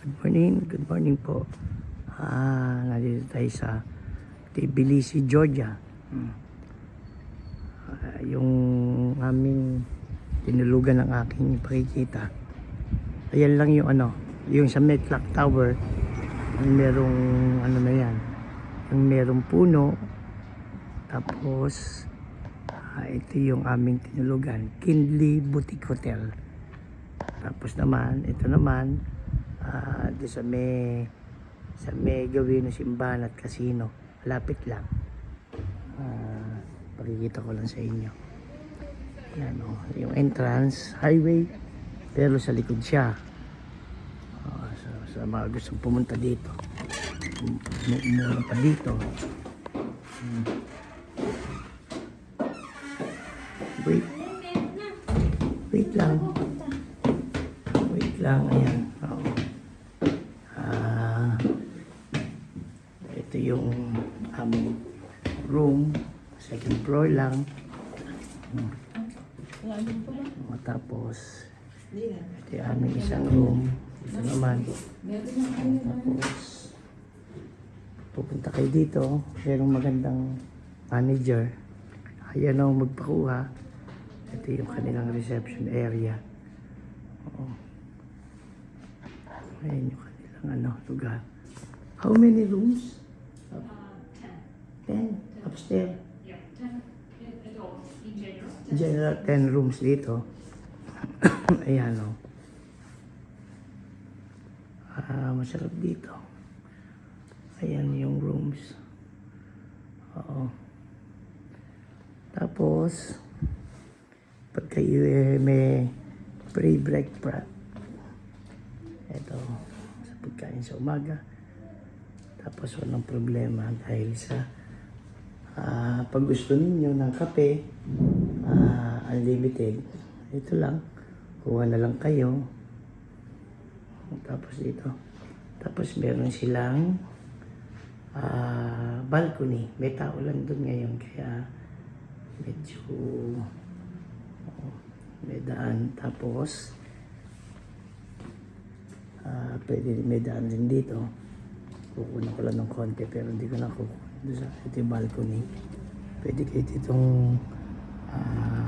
Good morning po. Nandito tayo sa Tbilisi, Georgia. Yung aming tinulugan ng aking pakikita. Ayan lang yung yung sa Clock Tower, yung merong na yan, yung merong puno. Tapos ito yung aming tinulugan, Kindly Boutique Hotel. Tapos naman, ito naman di sa may gawin ng simbahan at casino, lapit lang. Pakikita ko lang sa inyo. Yan yung entrance highway, pero sa likod siya. Sa mga gustong pumunta dito, mura pa dito. Wait lang, ayan. Ito yung aming room, second floor lang. Tapos ito yung aming isang room. Ito naman. Tapos pupunta kayo dito, merong magandang manager. Ayan o, magpakuha. Ito yung kanilang reception area. Ayan yung kanilang lugar. How many rooms? 10 upstairs. Yeah, 10 adults in general. In general, 10 rooms dito. Ayan o. Masarap dito. Ayan yung rooms. Tapos pag kayo may free breakfast, ito sa pagkain sa umaga. Tapos walang problema dahil sa pag gusto ninyo ng kape, unlimited, ito lang, kuha na lang kayo. Tapos dito, tapos meron silang balcony. May tao lang doon ngayon, kaya medyo may daan. Tapos pwede may daan din dito. Kukunan ko lang ng konti, pero hindi ko na kukunan. Ito yung balcony. Pwede kayo ditong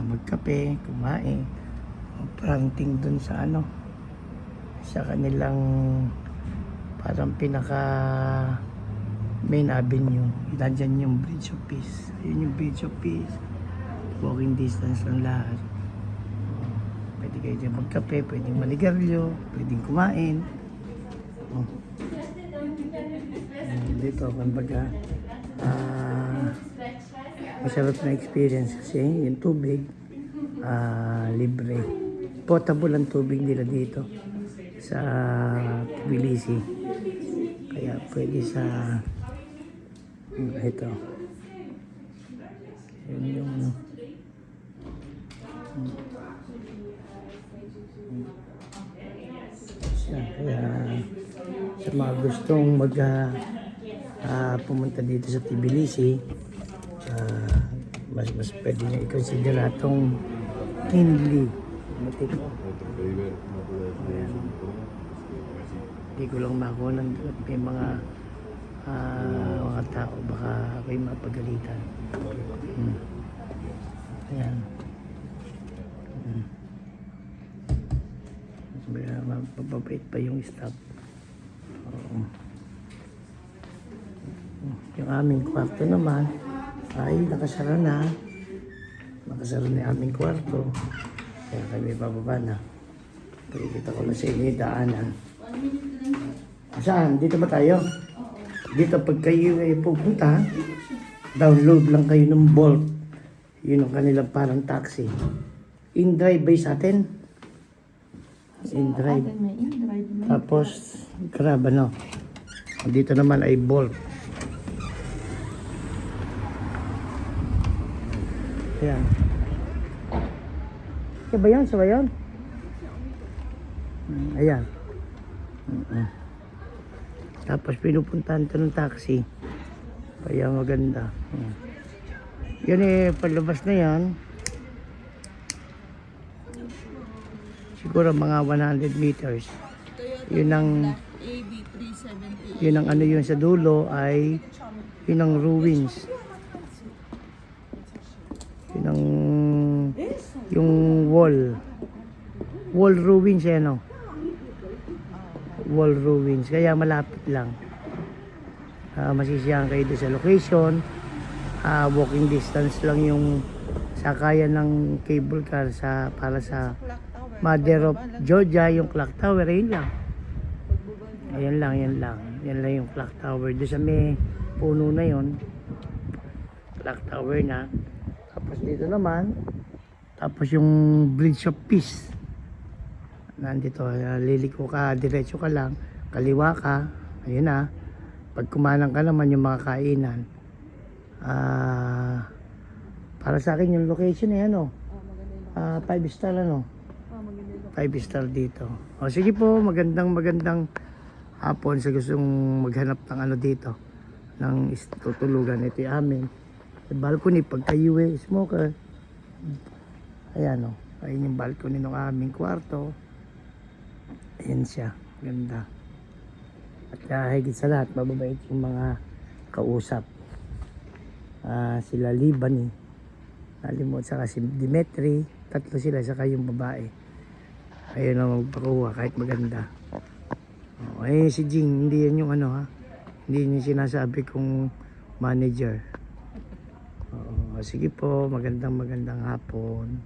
magkape, kumain, pranting dun sa sa kanilang parang pinaka main avenue. Nandyan yung Bridge of Peace. Ayun yung Bridge of Peace. Walking distance lang lahat. Pwede kayo dyan magkape, pwedeng maligaryo, pwedeng kumain. Dito, kumbaga, masarap na experience kasi yung tubig, libre. Potable ang tubig nila dito sa Tbilisi. Kaya pwede sa ito. Yun yung kaya sa mga gustong pumunta dito sa Tbilisi, mas pwede nyo i-consider itong Kindly. Hindi ko lang makuha ng may mga tao, baka ako'y mapagalitan. Ayan. Mababait pa yung staff. Yung aming kwarto naman ay nakasara na. Nakasara na yung aming kwarto. Kaya kami bababa na. Pakikita ko lang sa inyo yung daanan. Saan? Dito ba tayo? Dito pag kayo ay pupunta, download lang kayo ng Bolt. Yun ang kanilang parang taxi. In-drive ba sa atin? In-drive. Tapos, Grab dito naman ay Bolt. Ayan. Sabay yan? Ayan. Tapos pinupuntahan ito ng taxi. Kaya maganda. Yan palabas na yan. Siguro mga 100 meters. Yun ang AB 378. Yun ang ano yun sa dulo ay yun ang ruins. Yun ang yung wall. Wall ruins eh no. Wall ruins. Kaya malapit lang. Masisiyahan kayo doon sa location. Walking distance lang yung sakayan ng cable car para sa Clock tower. Mother of Georgia, yung clock tower, ayun lang. Ayan lang, yan lang. Yan lang yung clock tower. Doon sa may puno na yon, clock tower na. Tapos dito naman, tapos yung Bridge of Peace. Nandito, liliko ka, diretso ka lang, kaliwa ka, ayun na. Pag kumanang ka naman yung mga kainan. Para sa akin yung location eh, ano? 5 star ano? 5 star dito. O sige po, magandang hapon sa gustong maghanap ng ano dito. Ng tutulugan. Ito yung amin. Yung balcony, pagka-uwi, smoker. Ayan o. Ayun yung balcony ng aming kwarto. Ayan siya. Ganda. At higit sa lahat, mababait yung mga kausap. Sila Libani, nalimot, saka si Dimitri, tatlo sila, saka yung babae. Ayun na magpakuha kahit maganda. Si Jing, hindi yan yung ano ha, hindi yung sinasabi kong manager. Sige po, magandang hapon.